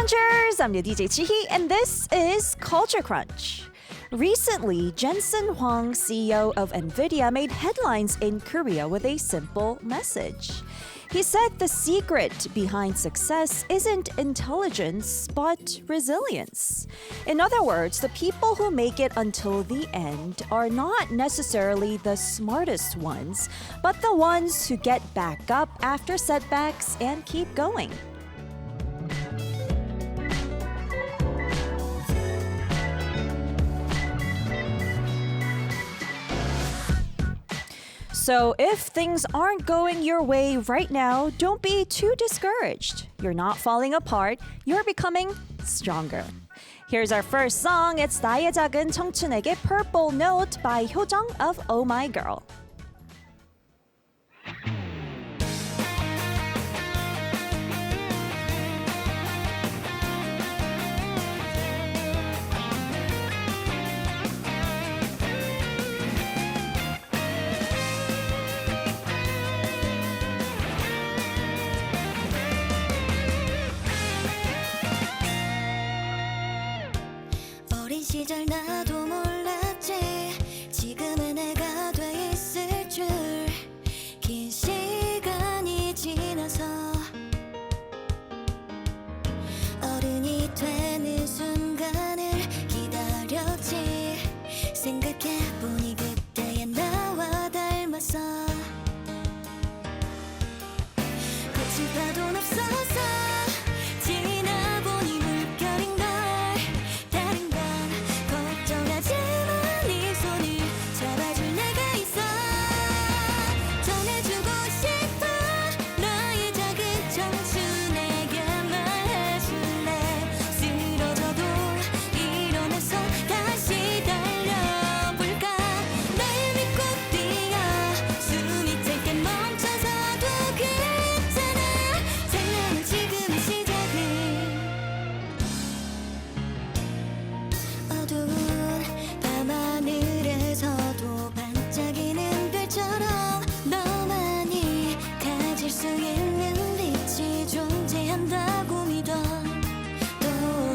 Crunchers! I'm your DJ Chihi, and this is Culture Crunch. Recently, Jensen Huang, CEO of NVIDIA, made headlines in Korea with a simple message. He said the secret behind success isn't intelligence, but resilience. In other words, the people who make it until the end are not necessarily the smartest ones, but the ones who get back up after setbacks and keep going. So if things aren't going your way right now, don't be too discouraged. You're not falling apart, you're becoming stronger. Here's our first song. It's 나의 작은 청춘에게 Purple Note by 효정 of Oh My Girl. 시절 나도 몰랐지 지금의 내가 돼 있을 줄 긴 시간이 지나서 어른이 되는 순간을 기다렸지 생각해보니 그때의 나와 닮았어 거친 파도는 없어서 지나보니 물결인 걸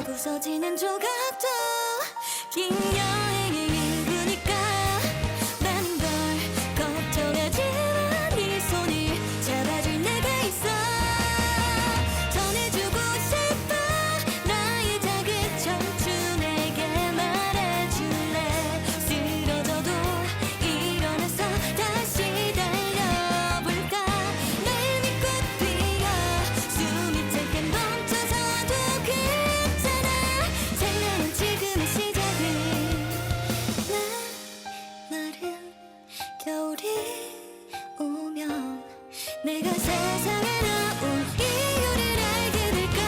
부서지는 조각도 긴 여행의 일부니까 많은 걸 걱정하지만 네 손을 잡아줄 내가 있어 전해주고 싶어 나의 작은 청춘에게 말해줄래 쓰러져도 일어나서 다시 달려볼까 날 믿고 뛰어 숨이 짧게 멈춰서도 지금의 시작은 마른 겨울이 오면 내가 세상에 나온 이유를 알게 될까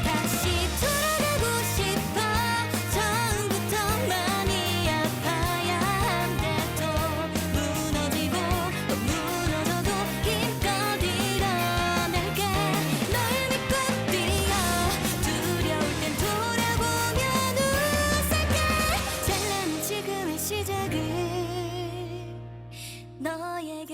다시 돌아가고 싶어 처음부터 많이 아파야 한데도 무너지고 또 무너져도 힘껏 일어날게 널 믿고 뛰어 두려울 땐 돌아보면 웃을게 찬란한 지금의 시작을 너에게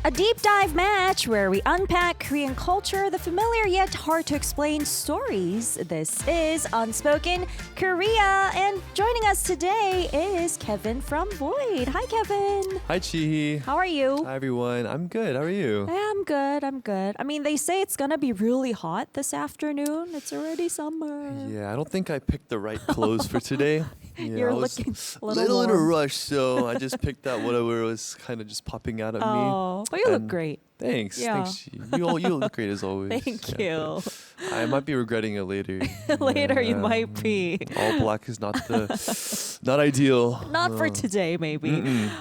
A deep dive match where we unpack Korean culture, the familiar yet hard to explain stories. This is Unspoken Korea, and joining us today is Kevin from Boyd. Hi, Kevin. Hi, Chihi. How are you? Hi, everyone. I'm good. How are you? I'm good. I'm good. I mean, they say it's gonna be really hot this afternoon. It's already summer. Yeah, I don't think I picked the right clothes for today. Yeah, You're I was looking a little in a warm. rush, so I just picked out whatever was kind of just popping out at Oh, me. but you look And great. Thanks. Yeah. Thanks, Chi. You look great as always. Thank Yeah, you. but I might be regretting it later. Later, you Yeah. might be. All black is not ideal. Not for today, maybe.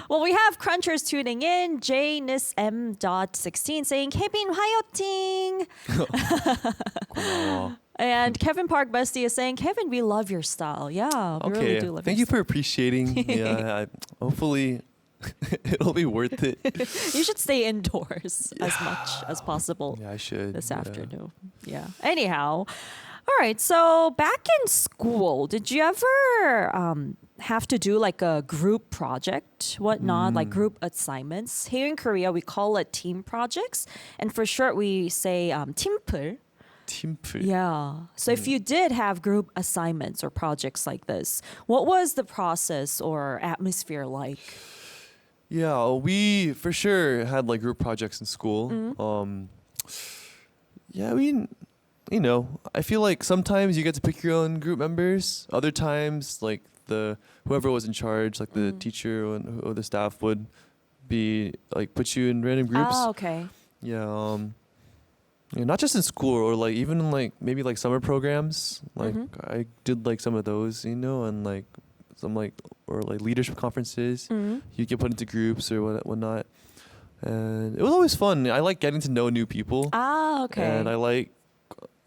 Well, we have crunchers tuning in. JNISM.16 saying, Kevin 화요팅. 고마워. And Kevin Park Bestie is saying, Kevin, we love your style. Yeah, we really do love Thank your you for appreciating. Yeah, hopefully it'll be worth it. You should stay indoors as much as possible Yeah, I should. this yeah. afternoon. Yeah. Anyhow, all right. So back in school, did you ever have to do like a group project, whatnot, like group assignments? Here in Korea, we call it team projects, and for short, we say 팀플. 팀플. Yeah. So if you did have group assignments or projects like this, what was the process or atmosphere like? Yeah, we for sure had like group projects in school. Yeah, I feel like sometimes you get to pick your own group members. Other times, like whoever was in charge, like the teacher or the staff would be like put you in random groups. Ah, okay. Yeah, yeah, not just in school or like even in like maybe like summer programs. Like I did like some of those, and like some like or like leadership conferences. You get put into groups or whatnot, and it was always fun. I like getting to know new people. Ah, okay. And I like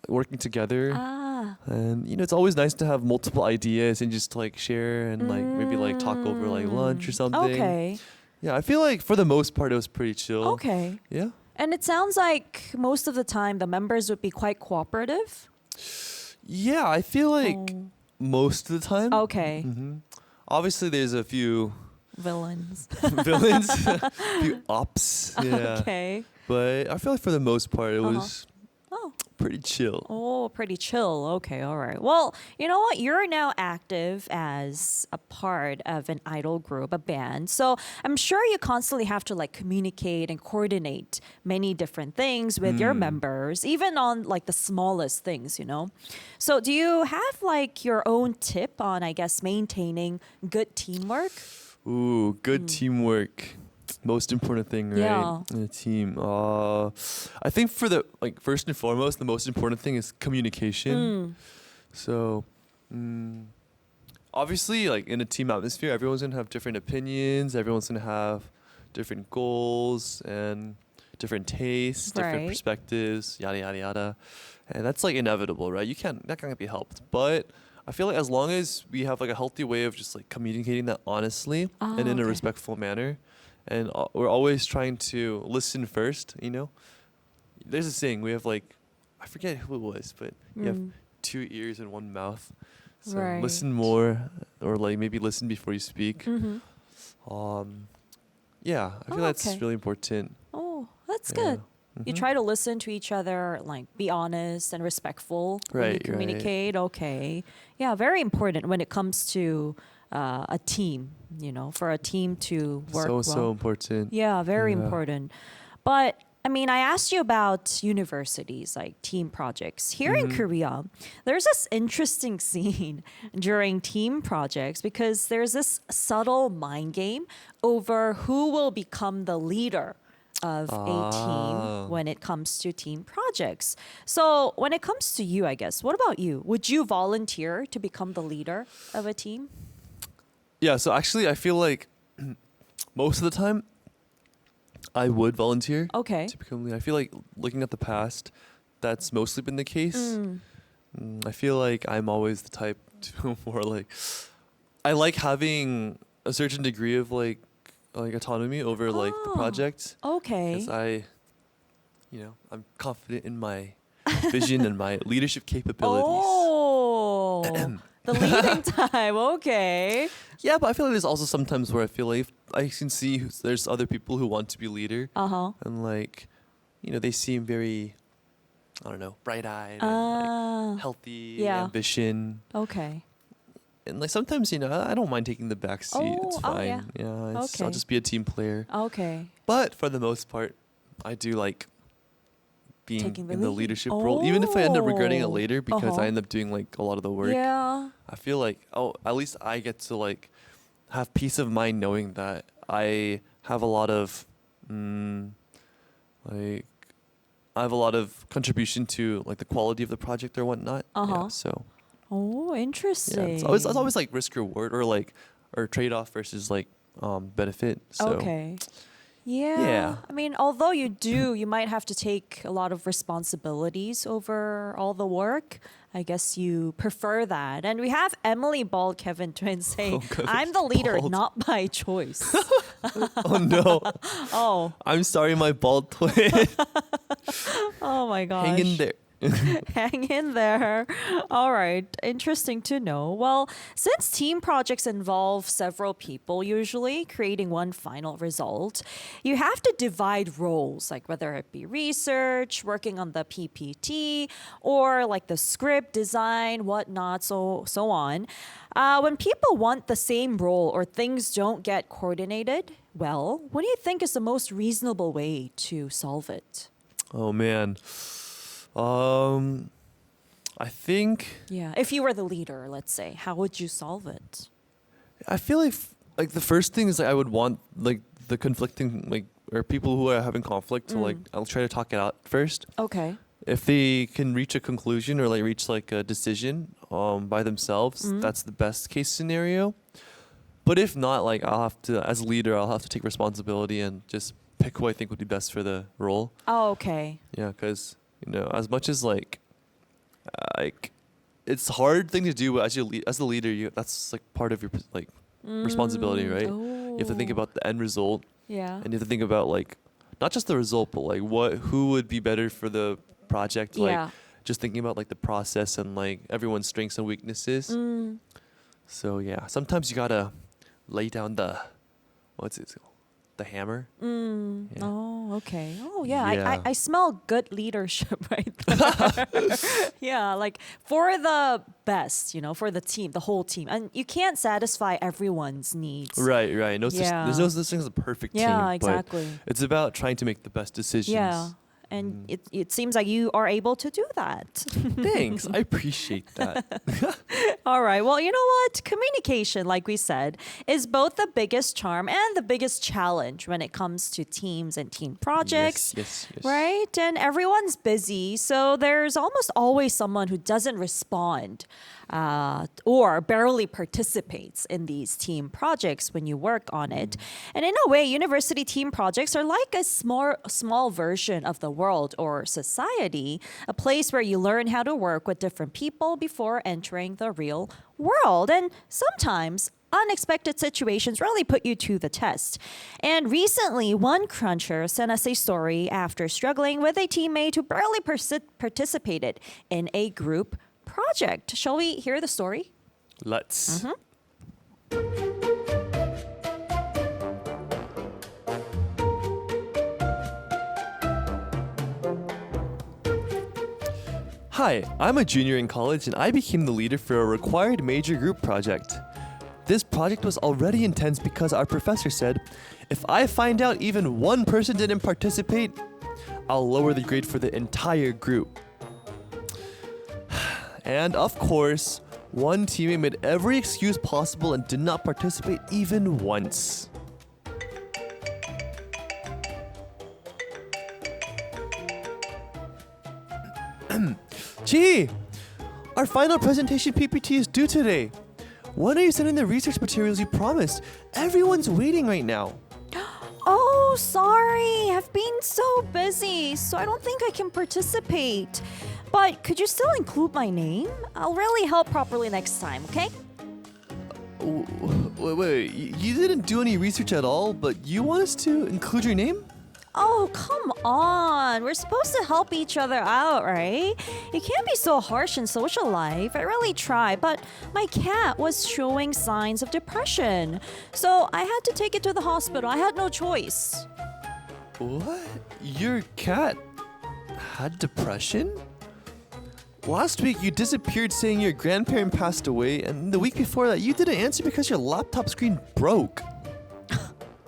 working together. Ah. And it's always nice to have multiple ideas and just like share and like maybe like talk over like lunch or something. Okay. Yeah, I feel like for the most part it was pretty chill. Okay. Yeah. And it sounds like most of the time the members would be quite cooperative. Yeah, I feel like most of the time. Okay. Obviously, there's a few Villains. villains, a few ops. Yeah. Okay. But I feel like for the most part, it was Oh. pretty chill. Oh, pretty chill. Okay, all right. Well, you know what? You're now active as a part of an idol group, a band. So I'm sure you constantly have to like communicate and coordinate many different things with your members, even on like the smallest things, So do you have like your own tip on, I guess, maintaining good teamwork? Ooh, good teamwork. Most important thing, right? Yeah. In a team. I think for the first and foremost, the most important thing is communication. So, obviously, like in a team atmosphere, everyone's gonna have different opinions. Everyone's gonna have different goals and different tastes, different Right. perspectives, yada yada yada, and that's like inevitable, right? That can't be helped, but. I feel like as long as we have like a healthy way of just like communicating that honestly and in a okay. respectful manner, and we're always trying to listen first, There's a saying, we have like, I forget who it was, but you have 2 ears and 1 mouth. So Right. listen more, or like maybe listen before you speak. Yeah, I feel that's okay. really important. Oh, that's Yeah. good. You try to listen to each other, like be honest and respectful when you Right, right. communicate. Okay. Yeah, very important when it comes to a team, for a team to work well. So important. Yeah, very Yeah. important. But I mean, I asked you about universities, like team projects. Here in Korea, there's this interesting scene during team projects because there's this subtle mind game over who will become the leader of a team when it comes to team projects. So when it comes to you, I guess, what about you? Would you volunteer to become the leader of a team? Yeah, so actually I feel like most of the time I would volunteer Okay. to become leader. I feel like looking at the past, that's mostly been the case. I feel like I'm always the type to more like I like having a certain degree of like autonomy over like the project. Okay. Because I'm confident in my vision and my leadership capabilities. Oh, the leading time. Okay. Yeah, but I feel like there's also sometimes where I feel like I can see there's other people who want to be leader. And like, they seem very, I don't know, bright-eyed and like healthy, yeah. ambition. Okay. And like sometimes, I don't mind taking the back seat. It's fine. yeah. I'll Okay. just be a team player. Okay. But for the most part, I do like being Taking the in the lead. leadership role, even if I end up regretting it Oh. later because Uh-huh. I end up doing like a lot of the work. Yeah. I feel like at least I get to like have peace of mind knowing that I have a lot of like I have a lot of contribution to like the quality of the project or whatnot. Uh-huh. Yeah, so Oh, yeah, interesting. it's always like risk reward or trade off versus like benefit. So Okay. Yeah. Yeah. I mean, although you might have to take a lot of responsibilities over all the work. I guess you prefer that. And we have Emily Bald Kevin Twin saying, Oh, God, I'm the leader, bald. not by choice. Oh no. Oh, I'm sorry, my bald twin. oh my gosh. Hang in there. Hang in there. All right. Interesting to know. Well, since team projects involve several people, usually creating one final result, you have to divide roles, like whether it be research, working on the PPT, or like the script design, whatnot, so on. When people want the same role or things don't get coordinated, well, what do you think is the most reasonable way to solve it? Oh man. I think Yeah. If you were the leader, let's say, how would you solve it? I feel like the first thing is like I would want like the conflicting like or people who are having conflict to like I'll try to talk it out first. Okay. If they can reach a conclusion or like reach like a decision by themselves, that's the best case scenario. But if not, like I'll have to as a leader, I'll have to take responsibility and just pick who I think would be best for the role. Oh, okay. Yeah, because as much as like it's a hard thing to do as as the leader, that's like part of your like responsibility, right? You have to think about the end result, Yeah. and you have to think about like not just the result, but like who would be better for the project. Like Yeah. just thinking about like the process and like everyone's strengths and weaknesses. So yeah, sometimes you gotta lay down the what's it called? The hammer. Yeah. Oh, okay. Oh, yeah. Yeah. I smell good leadership right there. Yeah, like for the best, for the team, the whole team. And you can't satisfy everyone's needs. Right. No, Yeah. there's no such thing as a perfect team. Yeah, but exactly. it's about trying to make the best decisions. Yeah. And it seems like you are able to do that. Thanks. I appreciate that. All right. Well, you know what? Communication, like we said, is both the biggest charm and the biggest challenge when it comes to teams and team projects. Yes. Right? And everyone's busy. So there's almost always someone who doesn't respond or barely participates in these team projects when you work on it. And in a way, university team projects are like a small version of the world or society, a place where you learn how to work with different people before entering the real world. And sometimes unexpected situations really put you to the test. And recently, one cruncher sent us a story after struggling with a teammate who barely participated in a group project. Shall we hear the story? Let's. Hi, I'm a junior in college and I became the leader for a required major group project. This project was already intense because our professor said, if I find out even one person didn't participate, I'll lower the grade for the entire group. And of course, one teammate made every excuse possible and did not participate even once. Gee, our final presentation PPT is due today. When are you sending the research materials you promised? Everyone's waiting right now. Oh, sorry. I've been so busy, so I don't think I can participate. But could you still include my name? I'll really help properly next time, okay? Wait, you didn't do any research at all, but you want us to include your name? Oh, come on. We're supposed to help each other out, right? You can't be so harsh in social life. I really try, but my cat was showing signs of depression. So I had to take it to the hospital. I had no choice. What? Your cat had depression? Last week you disappeared saying your grandparent passed away, and the week before that you didn't answer because your laptop screen broke.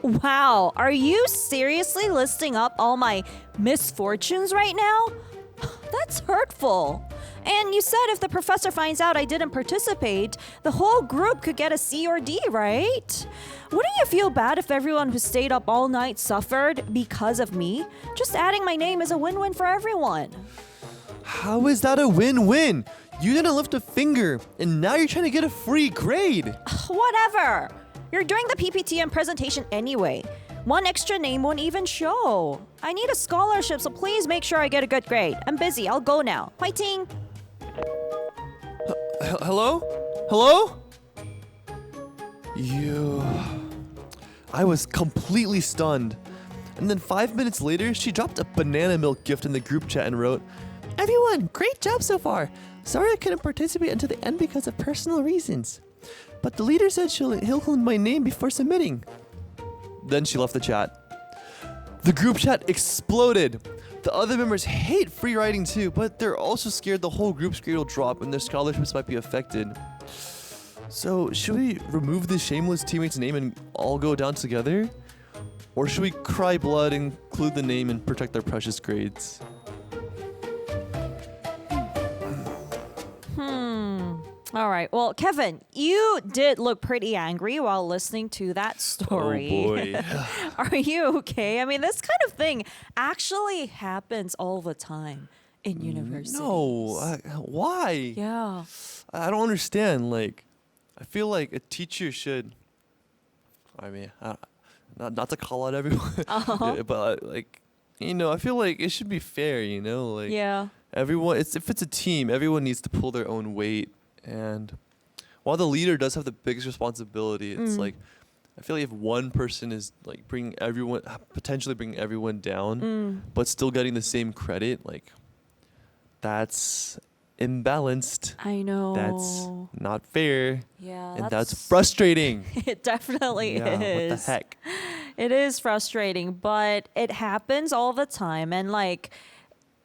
Wow, are you seriously listing up all my misfortunes right now? That's hurtful. And you said if the professor finds out I didn't participate, the whole group could get a C or D, right? Wouldn't you feel bad if everyone who stayed up all night suffered because of me? Just adding my name is a win-win for everyone. How is that a win-win? You didn't lift a finger, and now you're trying to get a free grade. Whatever. You're doing the PPT and presentation anyway. One extra name won't even show. I need a scholarship, so please make sure I get a good grade. I'm busy. I'll go now. Fighting. Hello? I was completely stunned. And then 5 minutes later, she dropped a banana milk gift in the group chat and wrote, "Everyone, great job so far. Sorry I couldn't participate until the end because of personal reasons. But the leader said he'll include my name before submitting." Then she left the chat. The group chat exploded. The other members hate free writing too, but they're also scared the whole group's grade will drop and their scholarships might be affected. So, should we remove the shameless teammate's name and all go down together? Or should we cry blood, include the name, and protect their precious grades? All right. Well, Kevin, you did look pretty angry while listening to that story. Oh boy. Are you okay? I mean, this kind of thing actually happens all the time in universities. No, why? Yeah. I don't understand. Like, I feel like a teacher should. I mean, not to call out everyone, yeah, but like, I feel like it should be fair. Like Yeah. everyone. If it's a team, everyone needs to pull their own weight. And while the leader does have the biggest responsibility, it's like I feel like if one person is like potentially bringing everyone down, but still getting the same credit, like that's imbalanced. I know. That's not fair. Yeah. And that's frustrating. It definitely Yeah, is. what the heck? It is frustrating, but it happens all the time.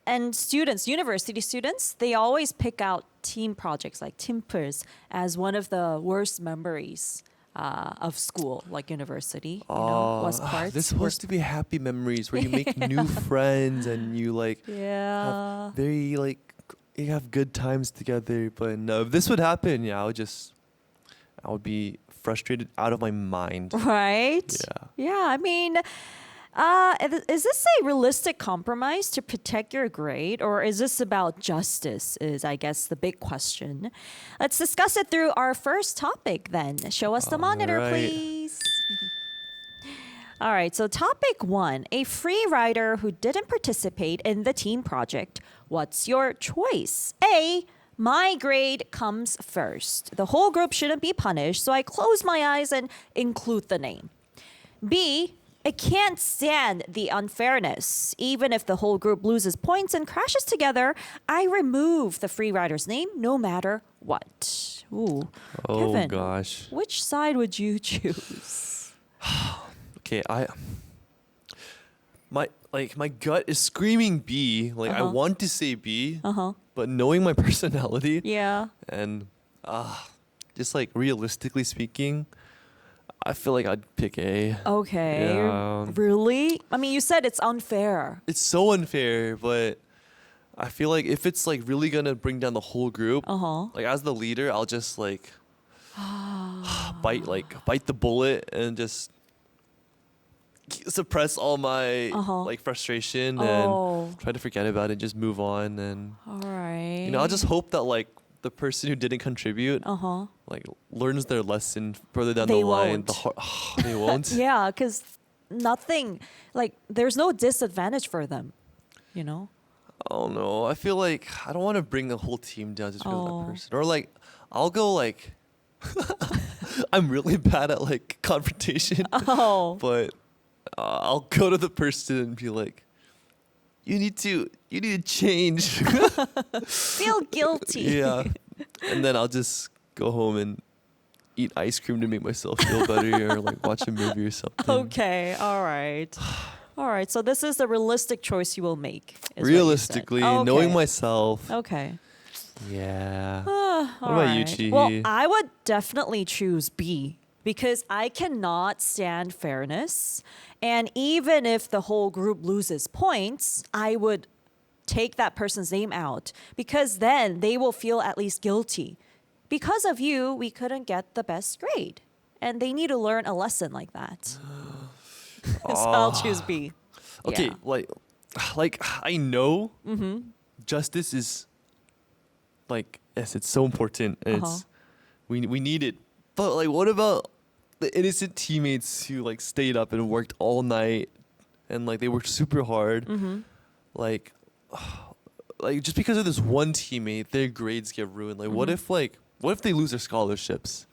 And students, university students, they always pick out team projects like Timpers as one of the worst memories of school, like university. Was part. There's supposed to be happy memories where you make new friends and you like Yeah. have you have good times together. But no, if this would happen, I would be frustrated out of my mind. Right? Yeah. Yeah, I mean, is this a realistic compromise to protect your grade, or is this about justice? Is, I guess, the big question. Let's discuss it through our first topic then. Show us the monitor, right. please. All right, so topic 1, a free rider who didn't participate in the team project. What's your choice? A, my grade comes first. The whole group shouldn't be punished, so I close my eyes and include the name. B, I can't stand the unfairness. Even if the whole group loses points and crashes together, I remove the free rider's name no matter what. Ooh. Oh Kevin, gosh. which side would you choose? Okay, my gut is screaming B. Like I want to say B, but knowing my personality, Yeah. and just like realistically speaking, I feel like I'd pick A. Okay. Yeah. Really? I mean, you said it's unfair. It's so unfair, but I feel like if it's like really gonna bring down the whole group, like as the leader, I'll just like bite the bullet and just suppress all my like frustration and try to forget about it, just move on, and All right. I'll just hope that like the person who didn't contribute like learns their lesson further down They the line. won't. They won't. Yeah, because nothing, like, there's no disadvantage for them, Oh no, I feel like I don't want to bring the whole team down just because of Oh. that person. Or like, I'll go like, I'm really bad at like confrontation, Oh. but I'll go to the person and be like, you need to change. Feel guilty. Yeah, and then I'll just go home and eat ice cream to make myself feel better, or like watch a movie or something. Okay. All right. All right. So this is the realistic choice you will make. is what you said. Realistically, knowing Okay. myself. Okay. Yeah. What about you, Chihi? Well, I would definitely choose B because I cannot stand fairness. And even if the whole group loses points, I would take that person's name out because then they will feel at least guilty. Because of you, we couldn't get the best grade. And they need to learn a lesson like that. So I'll choose B. Okay, Yeah. like I know justice is like, yes, it's so important, and it's we need it. But like, what about the innocent teammates who like stayed up and worked all night, and like they worked super hard, like just because of this one teammate, their grades get ruined. Like, what if they lose their scholarships?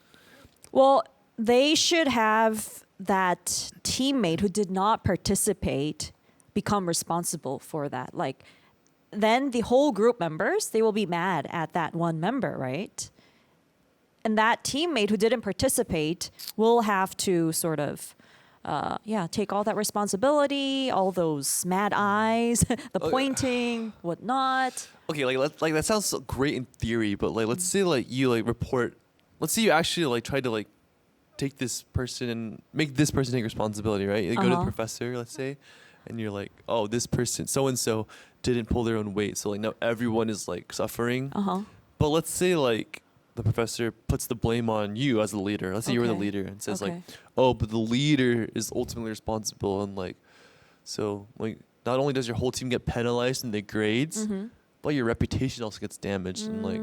Well, they should have that teammate who did not participate become responsible for that? Like, then the whole group members, they will be mad at that one member, right? And that teammate who didn't participate will have to sort of, take all that responsibility, all those mad eyes, the pointing, whatnot. Okay, like that sounds so great in theory, but like let's say like you like report, let's say you actually like try to like take this person and make this person take responsibility, right? You go to the professor, let's say, and you're like, oh, this person, so and so, didn't pull their own weight, so like now everyone is like suffering. But let's say like the professor puts the blame on you as the leader. Let's say you were the leader and says like, oh, but the leader is ultimately responsible, and like, so like not only does your whole team get penalized in the grades, but your reputation also gets damaged. And like,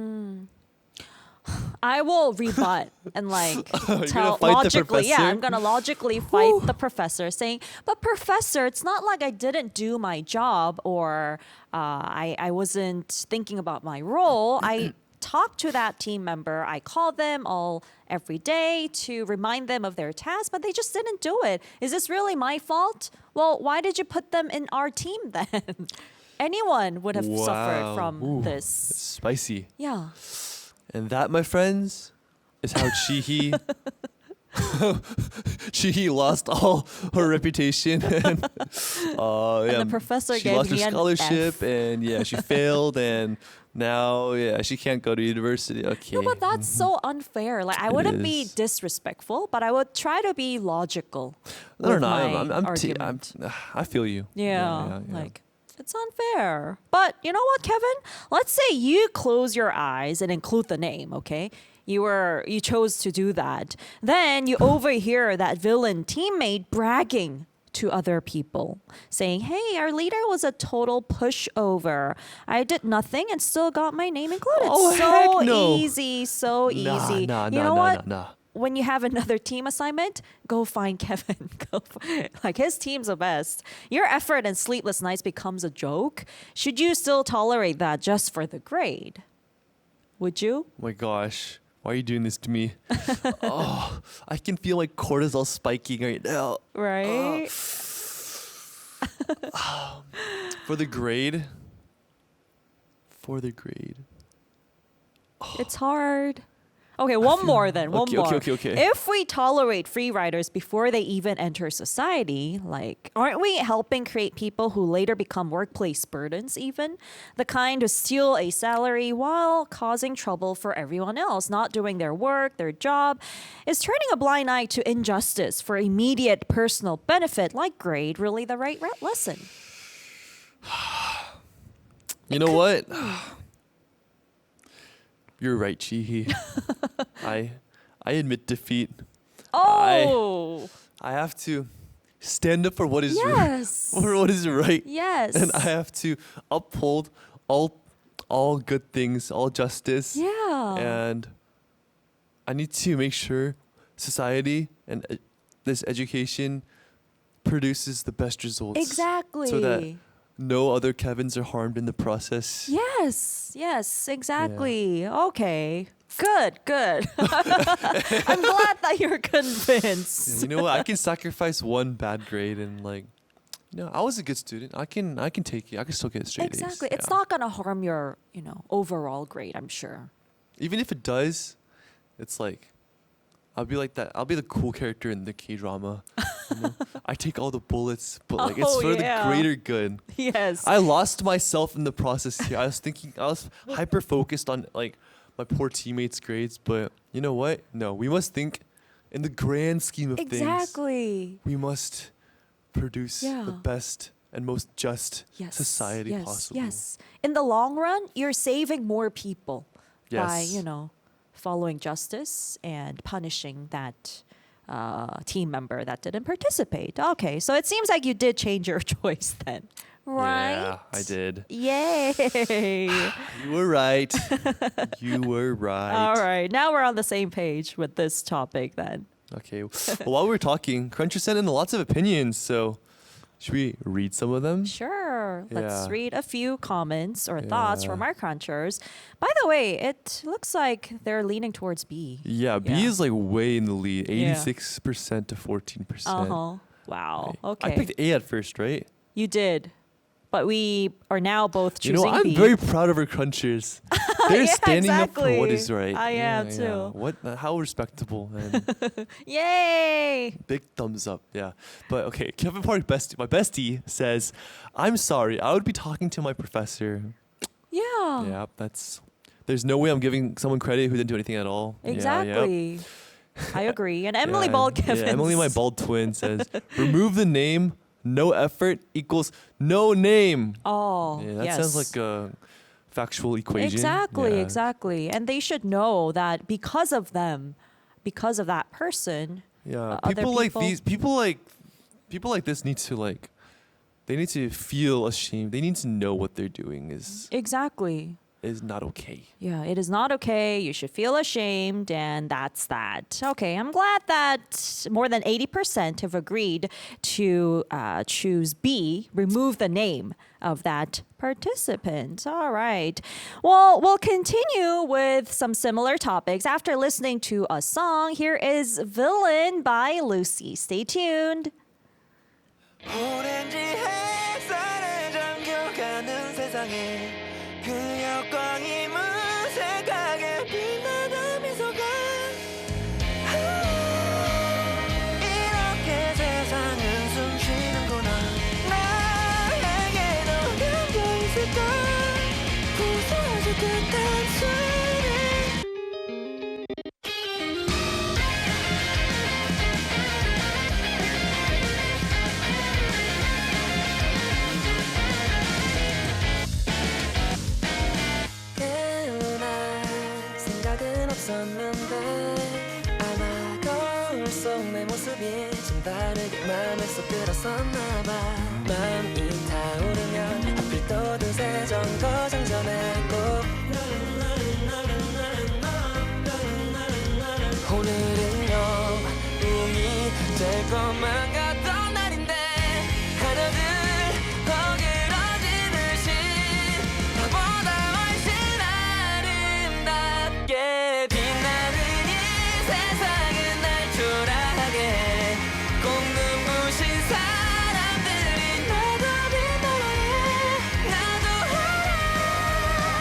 I will rebut and like You're tell gonna fight the logically. Yeah, professor? I'm gonna logically fight the professor, saying, "But professor, it's not like I didn't do my job or I wasn't thinking about my role. I talk to that team member. I call them all every day to remind them of their task, but they just didn't do it. Is this really my fault? Well, why did you put them in our team then?" Anyone would have suffered from Ooh, this. spicy. Yeah. And that, my friends, is how Chihi Chihi lost all her reputation, and the professor she gave lost her me an scholarship, F. and she failed, and now she can't go to university. Okay, No, but that's so unfair. Like I wouldn't be is. disrespectful, but I would try to be logical. no, with no, my I'm argument. I feel you. Yeah, like it's unfair. But you know what, Kevin? Let's say you close your eyes and include the name, okay? You chose to do that. Then you overhear that villain teammate bragging to other people, saying, "Hey, our leader was a total pushover. I did nothing and still got my name included." Oh, so heck no. easy, so easy. Nah, you know what? nah. When you have another team assignment, go find Kevin. Like his team's the best. Your effort and sleepless nights becomes a joke. Should you still tolerate that just for the grade? Would you? Oh my gosh, why are you doing this to me? Oh, I can feel my cortisol spiking right now. Right? For the grade. It's hard. Okay, one more then. One Okay, more. okay. If we tolerate free riders before they even enter society, like, aren't we helping create people who later become workplace burdens even? The kind who steal a salary while causing trouble for everyone else, not doing their work, their job. Is turning a blind eye to injustice for immediate personal benefit like grade really the right lesson? You know what? You're right, Chihi. I admit defeat. Oh, I have to stand up for what is yes. for what is right. Yes. And I have to uphold all good things, all justice. Yeah. And I need to make sure society and this education produces the best results. Exactly. So that no other Kevins are harmed in the process. Yes, exactly. Okay. Good. I'm glad that you're convinced. You know what? I can sacrifice one bad grade and like, I was a good student. I can take it. I can still get straight A's. Exactly. It's Yeah. not gonna harm your, overall grade, I'm sure. Even if it does, it's like I'll be like that. I'll be the cool character in the K-drama. I take all the bullets, but like it's Oh, for yeah. the greater good. Yes. I lost myself in the process here. I was hyper focused on like my poor teammates' grades, but you know what? No, we must think in the grand scheme of things. Exactly. We must produce the best and most just society possible. Yes. In the long run, you're saving more people by, Yes. Following justice and punishing that team member that didn't participate. Okay, so it seems like you did change your choice then, right? Yeah, I did. Yay! You were right. You were right. All right, now we're on the same page with this topic then. Okay. Well, while we were talking, Cruncher sent in lots of opinions, so Should we read some of them? Sure. Let's Yeah. read a few comments or thoughts Yeah. from our crunchers. By the way, it looks like they're leaning towards B. Yeah, B Yeah. is like way in the lead, Yeah. 86% to 14%. Uh-huh. Wow. Okay. I picked A at first, right? You did. But we are now both You choosing know, I'm B. very proud of our crunchers. They're Yeah, standing up for what exactly. is right. I am too. What? How respectable, man. Yay! Big thumbs up. Yeah. But okay, Kevin Park, my bestie, says, "I'm sorry. I would be talking to my professor." Yeah. Yeah, that's. There's no way I'm giving someone credit who didn't do anything at all. Yeah, yep. Exactly. I agree. And Emily Yeah, Bald-Gibbons. Yeah, Emily, my bald twin, says, "Remove the name. No effort equals no name." Oh, Yeah, that yes. sounds like a factual equation. Exactly, Yeah. exactly. And they should know that because of them, because of that person, Yeah, other people like people- these, people like this need to like, they need to feel ashamed. They need to know what they're doing exactly. is not okay. Yeah, it is not okay. You should feel ashamed, and that's that. Okay, I'm glad that more than 80% have agreed to choose B, remove the name of that participant. All right. Well, we'll continue with some similar topics after listening to a song. Here is Villain by Lucy. Stay tuned. 오렌지 햇살에 잠겨가는 세상에 그 역광이 무색하게 빛나는 미소가 이렇게 세상은 숨쉬는구나 나에게도 담겨 있을까 부서질 듯한 소리 깨어날 생각은 없었는데 아마 거울 속 내 모습이 좀 다르게 맘을 쏙 들었었나 봐 마음이 타오르면 하필 또 드세 정거장 전에 꼭 오늘은요 꿈이 될 것만 같던 날인데 하나둘 어그러지듯이 나보다 훨씬 아름답게 빛나는 이 세상은 날 초라하게 꼭 눈부신 사람들이 나도 빛나게 나도 알아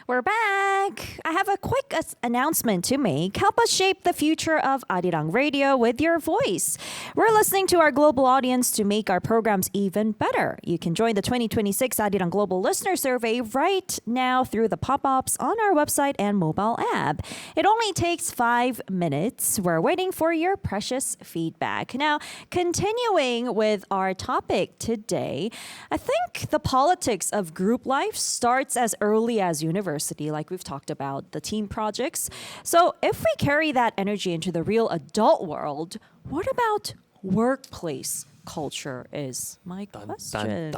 We're back. I have a quick announcement to make. Help us shape the future of Arirang Radio with your voice. We're listening to our global audience to make our programs even better. You can join the 2026 Arirang Global Listener Survey right now through the pop-ups on our website and mobile app. It only takes 5 minutes. We're waiting for your precious feedback. Now, continuing with our topic today, I think the politics of group life starts as early as university, like we've talked about, the team projects. So if we carry that energy into the real adult world, what about workplace culture is my question.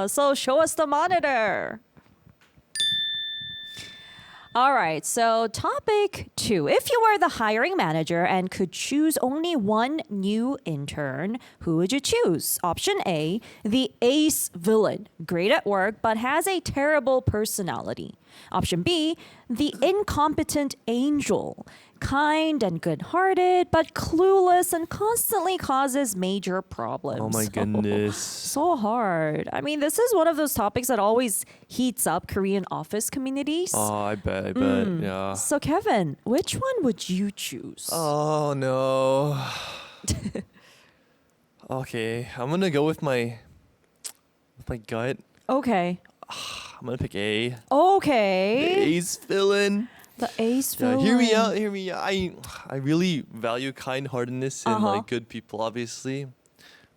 So show us the monitor. All right, so topic 2. If you were the hiring manager and could choose only one new intern, who would you choose? Option A, the ace villain, great at work but has a terrible personality. Option B, the incompetent angel, kind and good-hearted but clueless and constantly causes major problems. Oh my goodness. So hard. I mean, this is one of those topics that always heats up Korean office communities. Oh, I bet. Yeah. So Kevin, which one would you choose? Oh no. Okay, I'm gonna go with my gut. Okay. I'm gonna pick A. The Okay. A's villain. The ace Yeah, villain. hear me out. I really value kind-heartedness in like good people, obviously,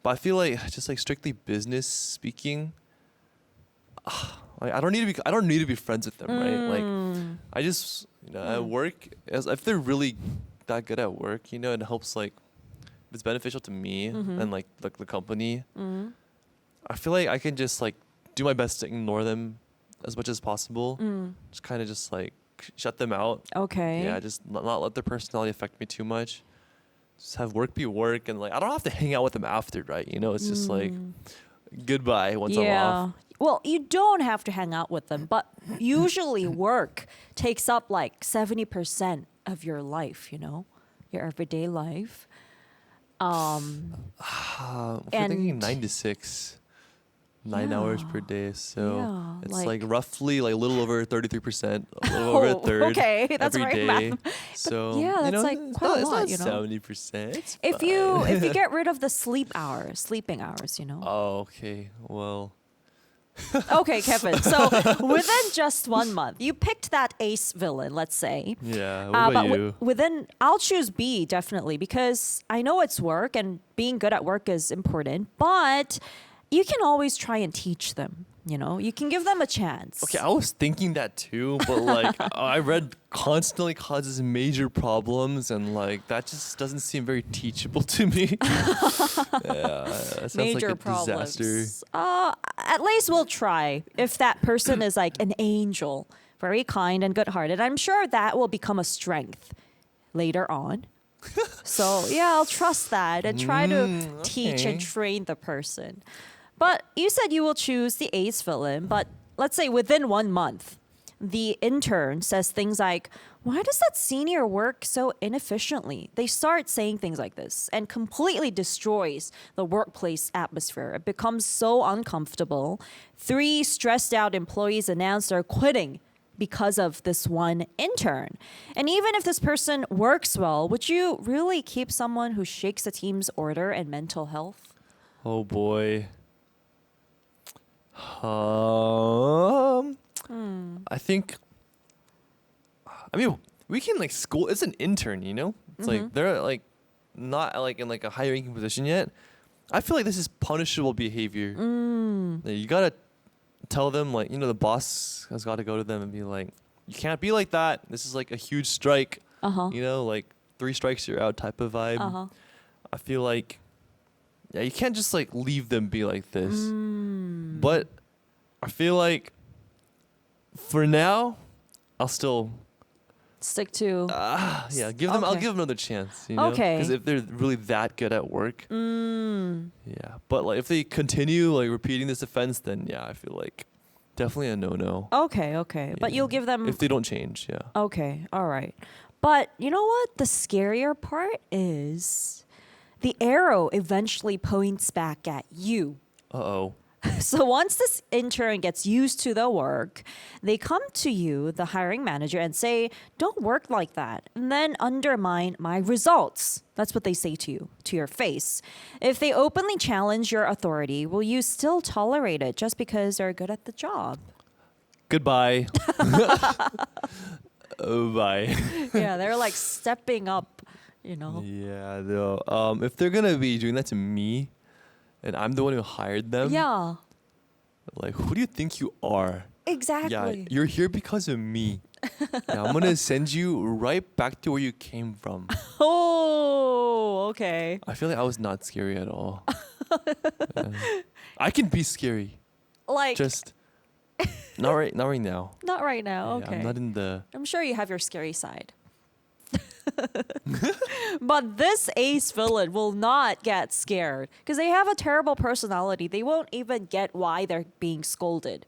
but I feel like just like strictly business speaking, like I don't need to be friends with them, right? Like I just at work, as if they're really that good at work, it helps like if it's beneficial to me and like the company. I feel like I can just like do my best to ignore them as much as possible. Just kind of just like shut them out. Okay. Yeah, just not let their personality affect me too much. Just have work be work, and like I don't have to hang out with them after, right? It's just like goodbye once I'm off. Well, you don't have to hang out with them, but usually work takes up like 70% of your life, your everyday life. If you're thinking 9 to 6, 9 hours per day, so Yeah, it's like- like roughly like a little over 33%, a little over a third okay, that's every right day. math. So yeah, that's like it's quite a not, lot, it's not 70%. It's If fine. you get rid of the sleeping hours, Oh, okay. Well, Okay, Kevin. So within just 1 month, you picked that ace villain, let's say. yeah. What about but you? I'll choose B definitely because I know it's work and being good at work is important, but you can always try and teach them. You can give them a chance. Okay, I was thinking that too, but like I read constantly causes major problems, and like that just doesn't seem very teachable to me. Yeah, that sounds Major like a problems. disaster. At least we'll try. If that person is like an angel, very kind and good-hearted, I'm sure that will become a strength later on. So yeah, I'll trust that and try to teach and okay. train the person. But you said you will choose the ace villain, but let's say within 1 month, the intern says things like, why does that senior work so inefficiently? They start saying things like this and completely destroys the workplace atmosphere. It becomes so uncomfortable. 3 stressed out employees announced they're quitting because of this one intern. And even if this person works well, would you really keep someone who shakes a team's order and mental health? Oh boy. I think. I mean, we can like school. It's an intern, It's like they're like not like in like a high ranking position yet. I feel like this is punishable behavior. You gotta tell them like the boss has got to go to them and be like, you can't be like that. This is like a huge strike. Like 3 strikes you're out type of vibe. I feel like you can't just like leave them be like this. But I feel like for now, I'll still Stick to give them. I'll Okay. give them another chance. Okay. Because if they're really that good at work, yeah. But like if they continue like repeating this offense, then I feel like definitely a no. Okay. But you'll give them If they don't change, yeah. Okay, all right. But you know what? The scarier part is the arrow eventually points back at you. Uh-oh. So once this intern gets used to the work, they come to you, the hiring manager, and say, don't work like that, and then undermine my results. That's what they say to you, to your face. If they openly challenge your authority, will you still tolerate it just because they're good at the job? Goodbye. Bye. Yeah, they're like stepping up, you know. Yeah, no. If they're gonna be doing that to me, and I'm the one who hired them, Yeah, like, who do you think you are? exactly. Yeah, you're here because of me. Yeah, I'm gonna send you right back to where you came from. Oh, okay. I feel like I was not scary at all. Yeah. I can be scary, Like, just not right now. not right now. Yeah, Okay. I'm not in the. I'm sure you have your scary side. But this ace villain will not get scared because they have a terrible personality. They won't even get why they're getting scolded.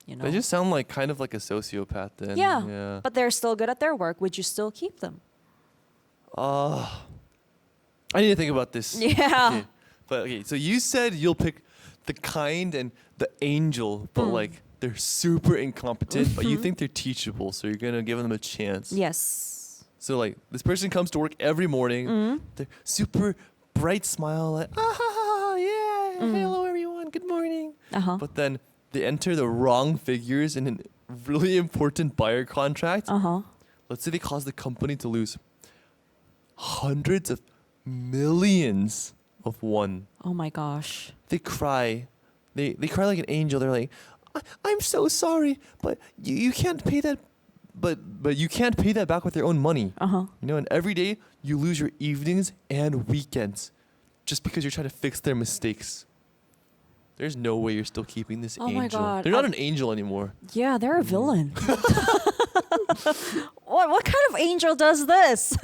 You know. They just sound like kind of like a sociopath then. yeah. Yeah. But they're still good at their work. Would you still keep them? I need to think about this. Yeah. Okay. But okay, so you said you'll pick the kind and the angel, but like they're super incompetent, but you think they're teachable, so you're gonna give them a chance. Yes. So like this person comes to work every morning, they're super bright smile, like yeah, hello everyone, good morning. Uh-huh. But then they enter the wrong figures in a really important buyer contract. Uh-huh. Let's say they cause the company to lose hundreds of millions of won. Oh my gosh. They cry. They cry like an angel. They're like, I'm so sorry, but you can't pay that. But you can't pay that back with your own money. Uh-huh. You know, and every day you lose your evenings and weekends just because you're trying to fix their mistakes. There's no way you're still keeping this Oh angel. my God. They're not an angel anymore. Yeah, they're a villain. What kind of angel does this?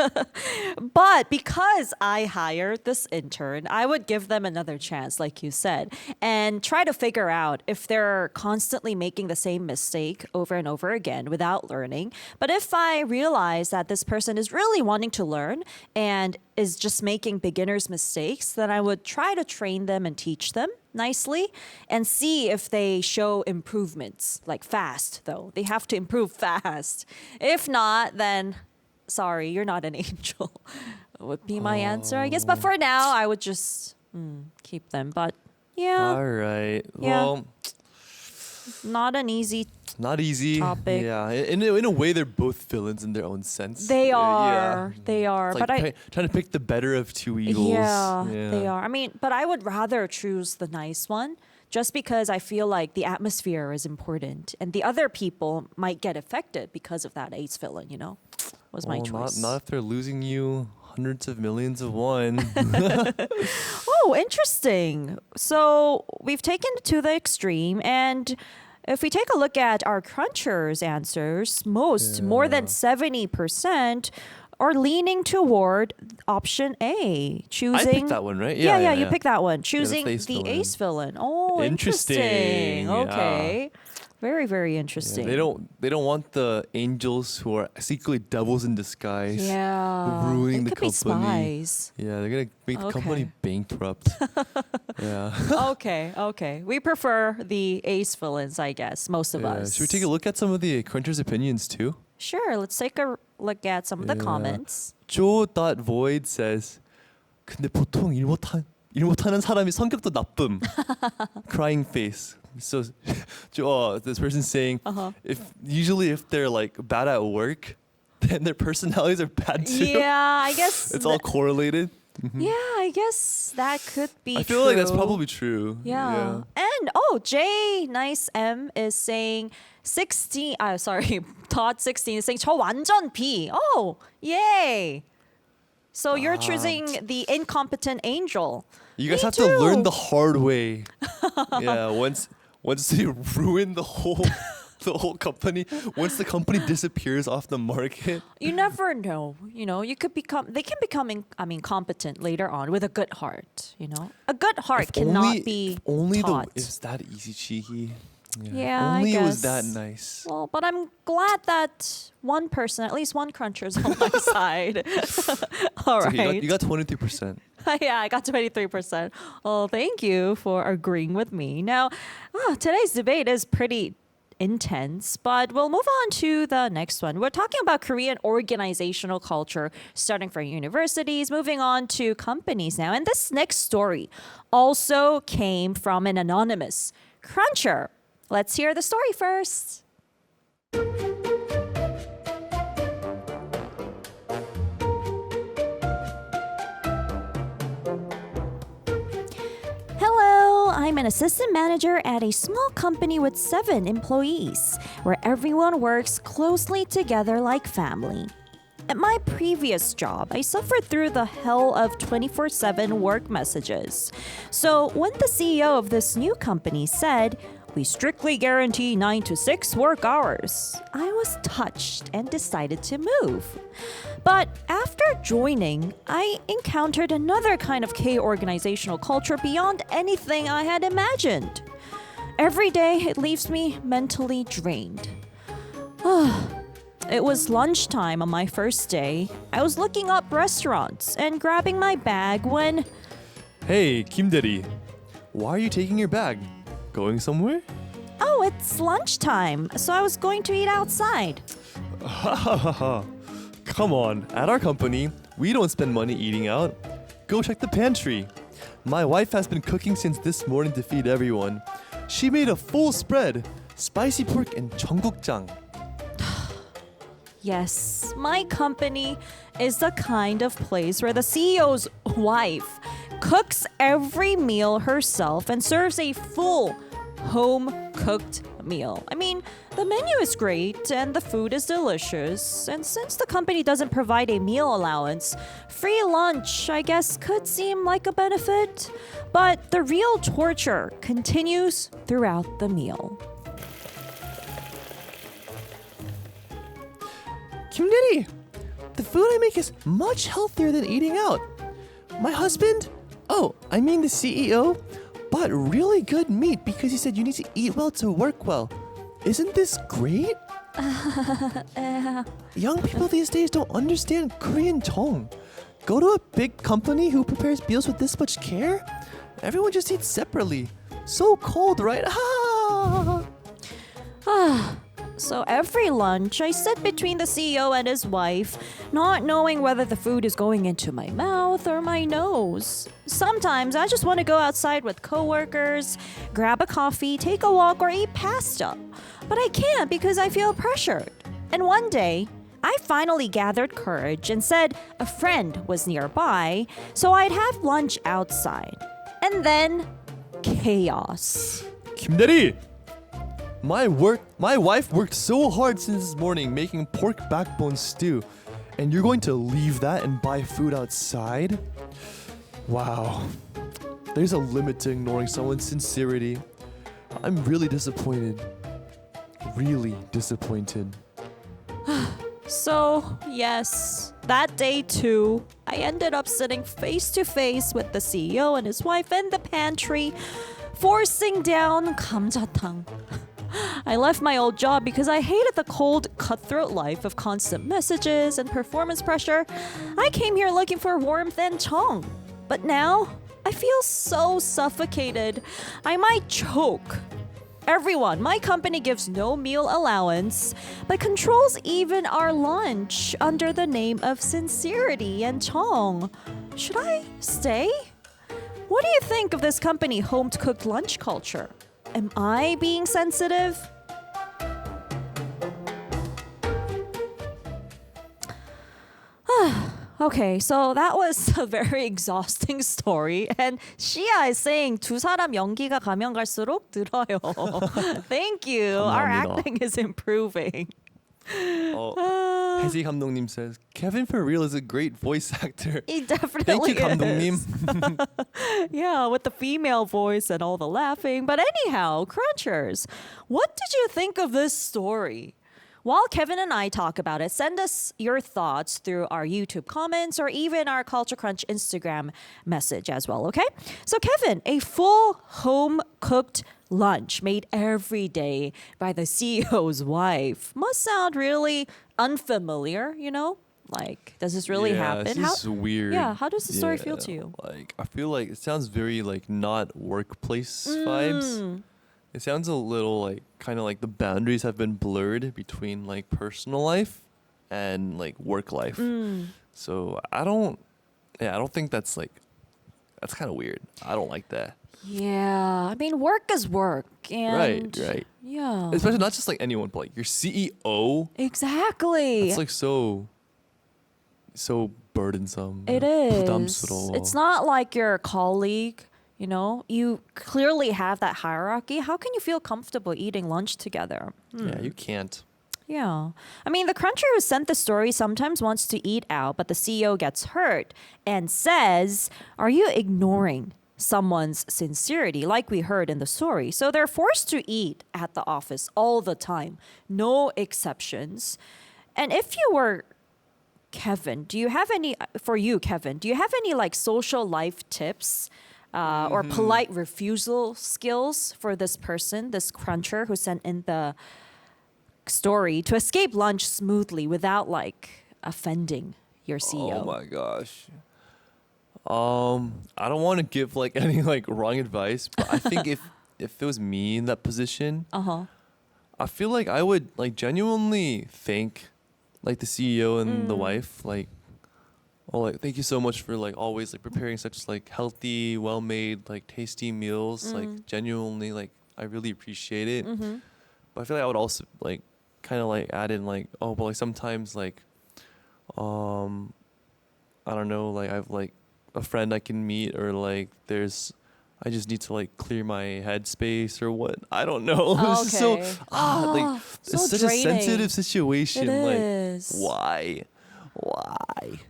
But because I hired this intern, I would give them another chance, like you said, and try to figure out if they're constantly making the same mistake over and over again without learning. But if I realize that this person is really wanting to learn and is just making beginner's mistakes, then I would try to train them and teach them nicely and see if they show improvements, like fast though. They have to improve fast. If not, then sorry, you're not an angel would be my answer, I guess. But for now, I would just keep them. But yeah, All right. Yeah. Well, not an easy. not easy. Topic. Yeah. In a way, they're both villains in their own sense. They Yeah, are. yeah. They are. It's But like trying to pick the better of two evils. Yeah, they are. I mean, but I would rather choose the nice one just because I feel like the atmosphere is important and the other people might get affected because of that ace villain, you know? Was my Well, choice. Not if they're losing you hundreds of millions of won. Oh, interesting. So we've taken it to the extreme, and if we take a look at our crunchers answers, more than 70% are leaning toward option A, choosing. I picked that one, right? Yeah, you picked that one. Choosing ace the villain. ace villain. Oh, Interesting, interesting. yeah. Okay. Very, very Yeah, interesting. they don't want the angels who are secretly devils in disguise. Yeah. ruining It the could be company. spies. Yeah, they're gonna make the company Okay. bankrupt. Yeah. Okay. We prefer the ace villains, I guess, most of Yeah. us. Should we take a look at some of the crunchers' opinions too? Sure, let's take a look at some of the Yeah. comments. Joe.void says, 근데 보통 일 못하는 사람이 성격도 나쁨. Crying face. So, this person's saying, if they're like bad at work, then their personalities are bad too. Yeah, I guess. It's all correlated. Yeah, I guess that could be. I feel like that's true. probably true. Yeah. And J Nice M is saying 16. Todd 16 is saying 저 완전 B. Oh, yay. So you're choosing the incompetent angel. You guys Me have to learn too. the hard way. Yeah, once they ruin the whole company, once the company disappears off the market. You never know. You know, they can become competent later on with a good heart. You know, a good heart cannot be taught. It's that easy, cheeky. Yeah, only I it was guess. that nice. Well, but I'm glad that one person, at least one cruncher, is on my side. All It's okay, right. you got 23%. Yeah, I got 23%. Oh, thank you for agreeing with me. Now, today's debate is pretty intense, but we'll move on to the next one. We're talking about Korean organizational culture, starting from universities, moving on to companies now. And this next story also came from an anonymous cruncher. Let's hear the story first. Hello, I'm an assistant manager at a small company with 7 employees, where everyone works closely together like family. At my previous job, I suffered through the hell of 24/7 work messages. So when the CEO of this new company said, "We strictly guarantee 9 to 6 work hours," I was touched and decided to move. But after joining, I encountered another kind of K organizational culture beyond anything I had imagined. Every day, it leaves me mentally drained. It was lunchtime on my first day. I was looking up restaurants and grabbing my bag when... Hey, Kim Dae-ri. Why are you taking your bag? Going somewhere? Oh, it's lunchtime, so I was going to eat outside. Ha ha ha ha. Come on, at our company, we don't spend money eating out. Go check the pantry. My wife has been cooking since this morning to feed everyone. She made a full spread, spicy pork and jeonggukjang. Yes, my company is the kind of place where the CEO's wife cooks every meal herself and serves a full home-cooked meal. I mean, the menu is great and the food is delicious. And since the company doesn't provide a meal allowance, free lunch, I guess, could seem like a benefit. But the real torture continues throughout the meal. Kim Dae-ri, the food I make is much healthier than eating out. My husband, the CEO, bought really good meat because he said you need to eat well to work well. Isn't this great? Young people these days don't understand Korean tone. Go to a big company who prepares meals with this much care? Everyone just eats separately. So cold, right? So every lunch, I sit between the CEO and his wife, not knowing whether the food is going into my mouth or my nose. Sometimes I just want to go outside with coworkers, grab a coffee, take a walk, or eat pasta. But I can't because I feel pressured. And one day, I finally gathered courage and said a friend was nearby, so I'd have lunch outside. And then, chaos. Kim Dae-ri, my wife worked so hard since this morning making pork backbone stew, and you're going to leave that and buy food outside? Wow. There's a limit to ignoring someone's sincerity. I'm really disappointed. Really disappointed. So, yes, that day too, I ended up sitting face to face with the CEO and his wife in the pantry, forcing down 감자탕. I left my old job because I hated the cold, cutthroat life of constant messages and performance pressure. I came here looking for warmth and chong. But now, I feel so suffocated. I might choke. Everyone, my company gives no meal allowance, but controls even our lunch under the name of sincerity and chong. Should I stay? What do you think of this company home-cooked lunch culture? Am I being sensitive? Okay, so that was a very exhausting story. And Shia is saying 두 사람 연기가 가면 갈수록 늘어요. Thank you. Our 감사합니다. acting is improving. 혜지 감독님 says Kevin for real is a great voice actor. He definitely Thank you, is. 감독님. Yeah, with the female voice and all the laughing. But anyhow, Crunchers, what did you think of this story? While Kevin and I talk about it, send us your thoughts through our YouTube comments or even our Culture Crunch Instagram message as well, okay? So Kevin, a full home-cooked lunch made every day by the CEO's wife must sound really unfamiliar, you know? Like, does this really happen? This is weird. Yeah, how does the story feel to you? Like, I feel like it sounds very like not workplace vibes. It sounds a little like kind of like the boundaries have been blurred between like personal life and like work life. So I don't think that's kind of weird. I don't like that. Yeah, I mean, work is work, and Right. yeah, Especially not just like anyone, but like your CEO. exactly. It's like so burdensome. It is. 부담스러워. It's not like your colleague. You know, you clearly have that hierarchy. How can you feel comfortable eating lunch together? Yeah, you can't. Yeah. I mean, the cruncher who sent the story sometimes wants to eat out, but the CEO gets hurt and says, "Are you ignoring someone's sincerity?" Like we heard in the story. So they're forced to eat at the office all the time, no exceptions. And if you were Kevin, do you have any like social life tips? Or polite refusal skills for this person, this cruncher who sent in the story to escape lunch smoothly without like offending your CEO? Oh my gosh. I don't want to give like any like wrong advice, but I think if it was me in that position, I feel like I would like genuinely thank like the CEO and the wife, like, oh, like thank you so much for like always like preparing such like healthy, well-made, like tasty meals. Like genuinely, like I really appreciate it. But I feel like I would also like kind of like add in like, oh, but like sometimes like, I don't know, like I've like a friend I can meet, or like I just need to like clear my headspace or what. I don't know. Oh, It's so okay. like so it's such draining. a sensitive situation. It Like is. why?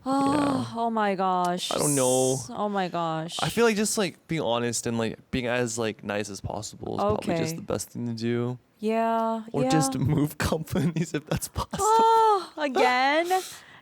Oh my gosh. I don't know. Oh my gosh. I feel like just like being honest and like being as like nice as possible is probably just Okay. the best thing to do. yeah. Or yeah. just move companies if that's possible. Oh, again.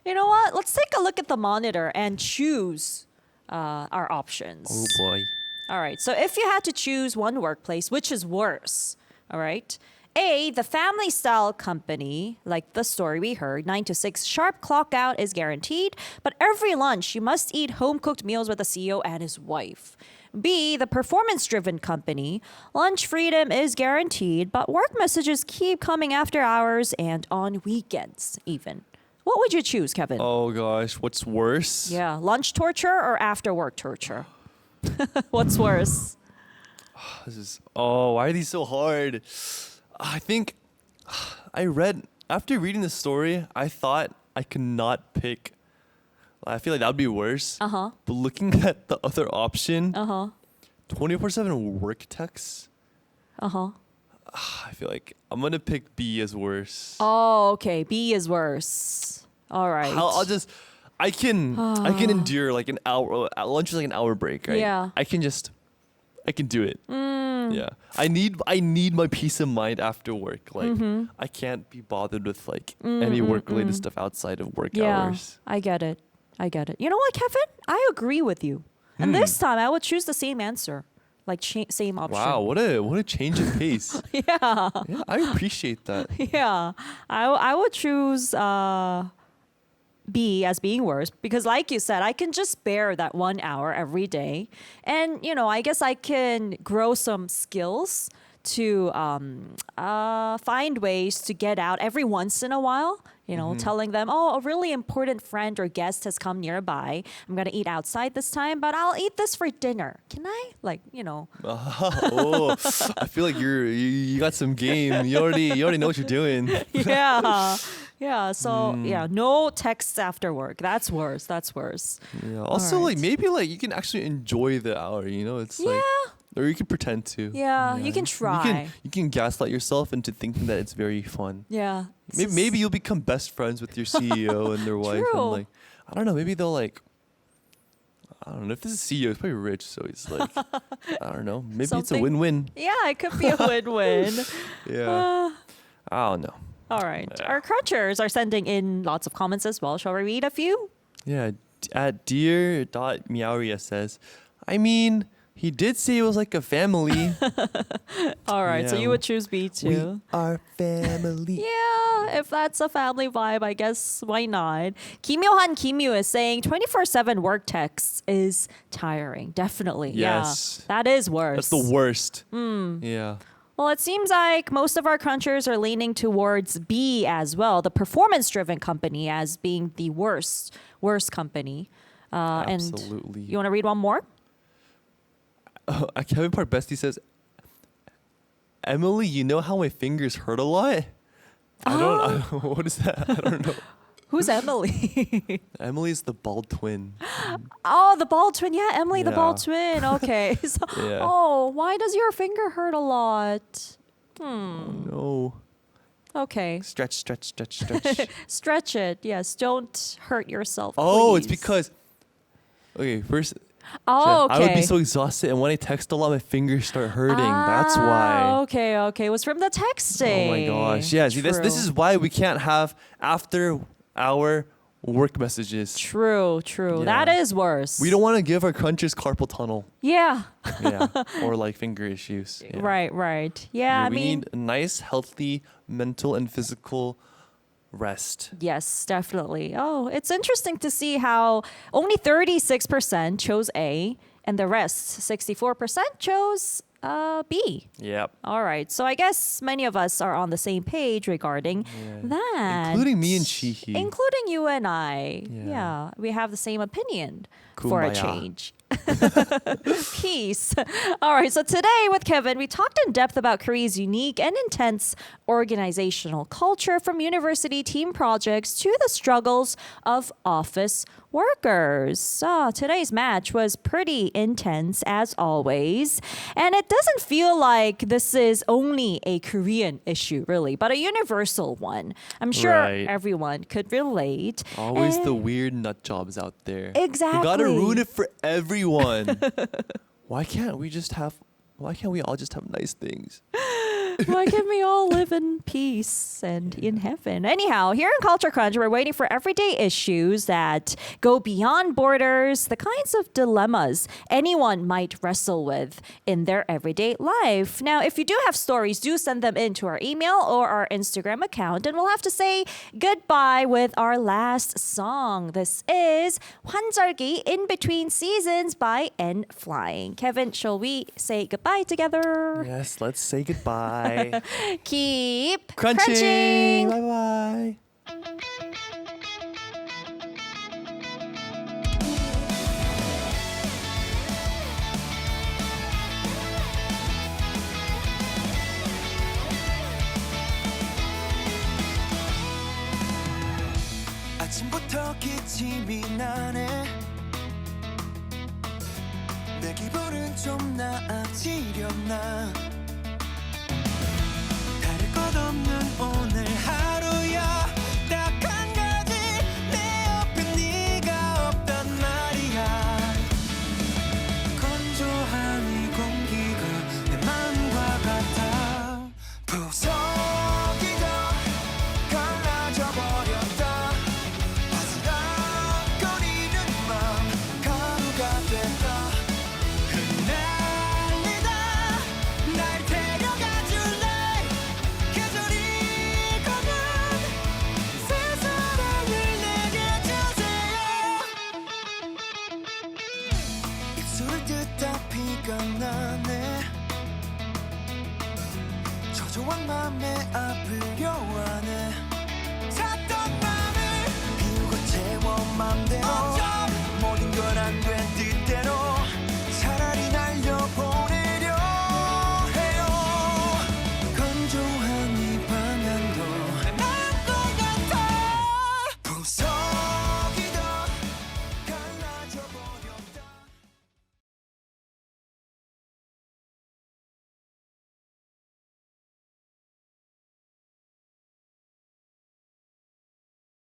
You know what? Let's take a look at the monitor and choose our options. Oh boy. All right. So if you had to choose one workplace, which is worse? All right. A, the family style company, like the story we heard, 9 to 6, sharp clock out is guaranteed, but every lunch you must eat home cooked meals with the CEO and his wife. B, the performance driven company, lunch freedom is guaranteed, but work messages keep coming after hours and on weekends, even. What would you choose, Kevin? Oh gosh, what's worse? Yeah, lunch torture or after work torture? What's worse? Why are these so hard? I think after reading the story, I thought I could not pick. I feel like that would be worse. But looking at the other option, 24/7 work texts, I feel like I'm gonna pick B as worse. Oh, okay. B is worse. All right. I can endure like an hour. Lunch is like an hour break, right? Yeah. I can do it. Yeah. I need my peace of mind after work. Like I can't be bothered with like any work related stuff outside of work hours. I get it. You know what, Kevin? I agree with you. And this time I would choose the same answer. Like same option. Wow, what a change of pace. Yeah. Yeah, I appreciate that. Yeah. I would choose B as being worse because like you said, I can just bear that 1 hour every day. And, you know, I guess I can grow some skills to find ways to get out every once in a while. You know, telling them, oh, a really important friend or guest has come nearby. I'm going to eat outside this time, but I'll eat this for dinner. Can I? Like, you know. Oh, I feel like you got some game. You already know what you're doing. Yeah. Yeah. So, yeah, no texts after work. That's worse. Yeah. Also, All like right. maybe like you can actually enjoy the hour. You know, it's like, or you can pretend to. Yeah, you can try. You can gaslight yourself into thinking that it's very fun. Yeah. Maybe you'll become best friends with your CEO and their wife, True. and like I don't know. Maybe they'll like. I don't know if this is CEO. He's probably rich, so he's like, I don't know. Maybe it's a Something- win-win. Yeah, it could be a win-win. Yeah. I don't know. All right. Our crunchers are sending in lots of comments as well. Shall we read a few? Yeah. At dear.meowria says, I mean, He did say it was like a family. All right, so Yeah. you would choose B too. We are family. Yeah, if that's a family vibe, I guess why not? Kim Yu is saying 24/7 work texts is tiring. Definitely. Yes. Yeah, that is worse. That's the worst. Yeah. Well, it seems like most of our crunchers are leaning towards B as well, the performance-driven company as being the worst company. Absolutely. And you want to read one more? Kevin Park Bestie says, Emily, you know how my fingers hurt a lot? I don't what is that? I don't know. Who's Emily? Emily's the bald twin. Oh, the bald twin. Yeah, Emily, the Yeah. bald twin. Okay. So, Yeah. Oh, why does your finger hurt a lot? No. Okay. Stretch. Stretch it. Yes. Don't hurt yourself. Oh, it's please. because. Okay, first. Oh, okay. I would be so exhausted, and when I text a lot, my fingers start hurting. That's why. Okay. It was from the texting. Oh my gosh. Yeah, see, this True. is why we can't have after hour work messages. True. Yeah. That is worse. We don't want to give our crunchers carpal tunnel. Yeah. Yeah. Or like finger issues. Yeah. Right. Yeah. I we mean, need a nice, healthy mental and physical rest. yes, definitely. Oh, it's interesting to see how only 36% chose A and the rest, 64%, chose B. Yep. All right. So I guess many of us are on the same page regarding that. Including me and Chihi. Including you and I. Yeah. Yeah. We have the same opinion for a Kumbaya. change. Peace. All right. So today with Kevin, we talked in depth about Korea's unique and intense organizational culture, from university team projects to the struggles of office workers. Today's match was pretty intense as always. And it doesn't feel like this is only a Korean issue, really, but a universal one. I'm sure Right. everyone could relate. Always the And- weird nut jobs out there. Exactly. You gotta ruin it for everyone. Why can't we all just have nice things? Why can't we all live in peace and in heaven? Anyhow, here in Culture Crunch, we're waiting for everyday issues that go beyond borders, the kinds of dilemmas anyone might wrestle with in their everyday life. Now, if you do have stories, do send them in to our email or our Instagram account, and we'll have to say goodbye with our last song. This is 환절기, In Between Seasons by N Flying. Kevin, shall we say goodbye together? Yes, let's say goodbye. Keep Crunching. Bye bye. 아침부터 기침이 나네 내 기분은 좀 나아지려나 다를 것 없는 오늘 하루야 딱 한 가지 내 옆에 네가 없단 말이야 건조한 이 공기가 내 맘과 같아 구석이 더 갈라져 버렸다 바스락거리는 맘 가루가 됐다 흩날리다 날 데려가 줄래 계절이 가면 새 사랑을 내게 주세요 입술을 뜯다 피가 나네 초조한 맘에 아프려 하네 찼던 맘을 비우고 채워 맘대로